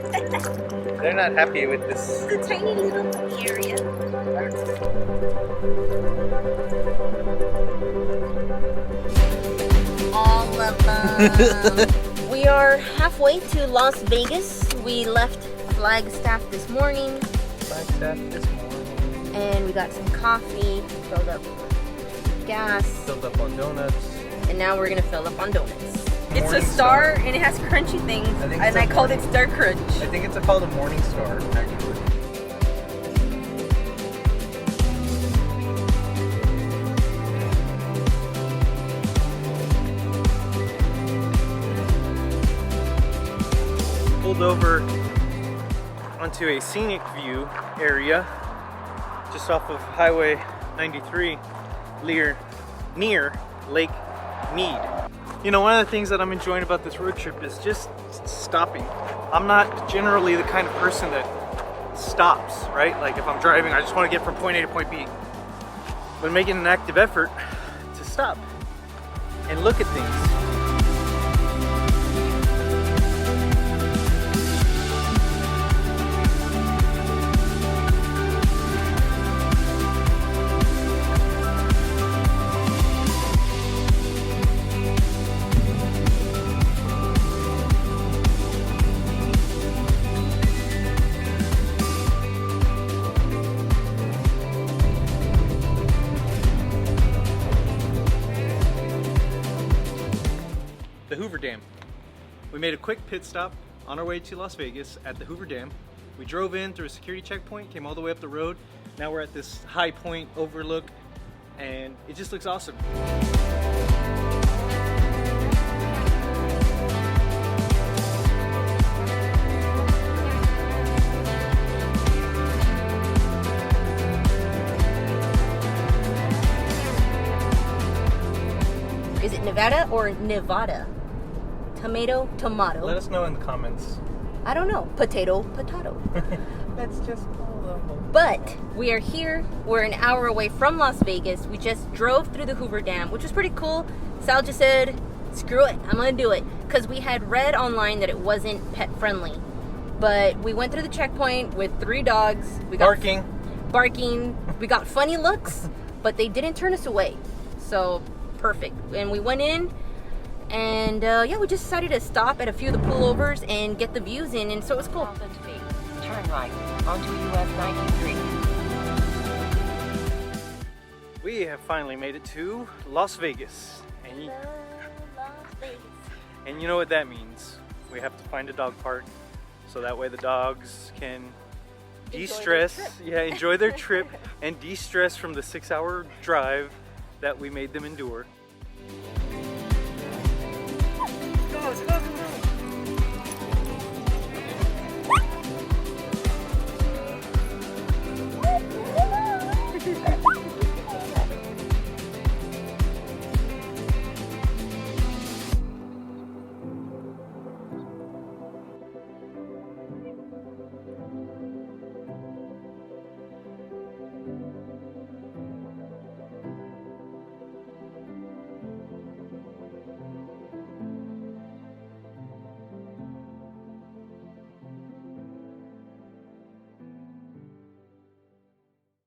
They're not happy with this. It's a tiny little puppy area. All of them. We are halfway to Las Vegas. We left Flagstaff this morning. And we got some coffee, filled up gas. Filled up on donuts. And now we're gonna fill up on donuts. It's a star and it has crunchy things. And I called it Star Crunch. I think it's called a Morning Star, actually. Pulled over onto a scenic view area just off of Highway 93 near Lake Mead. You know, one of the things that I'm enjoying about this road trip is just stopping. I'm not generally the kind of person that stops, right? Like if I'm driving, I just want to get from point A to point B. But making an active effort to stop and look at things. The Hoover Dam. We made a quick pit stop on our way to Las Vegas at the Hoover Dam. We drove in through a security checkpoint, came all the way up the road. Now we're at this high point overlook and it just looks awesome. Is it Nevada or Nevada? Tomato, tomato. Let us know in the comments. I don't know. Potato, potato. That's just But we are here. We're an hour away from Las Vegas. We just drove through the Hoover Dam, which was pretty cool. Sal just said, screw it, I'm gonna do it. Because we had read online that it wasn't pet friendly. But we went through the checkpoint with 3 dogs. We got barking. We got funny looks, but they didn't turn us away. So perfect. And we went in. And yeah, we just decided to stop at a few of the pullovers and get the views in, and so it was cool. Turn right onto US 93. We have finally made it to Las Vegas. And you know what that means. We have to find a dog park so that way the dogs can de-stress. Yeah, enjoy their trip and de-stress from the 6-hour drive that we made them endure. Go, go, go, go.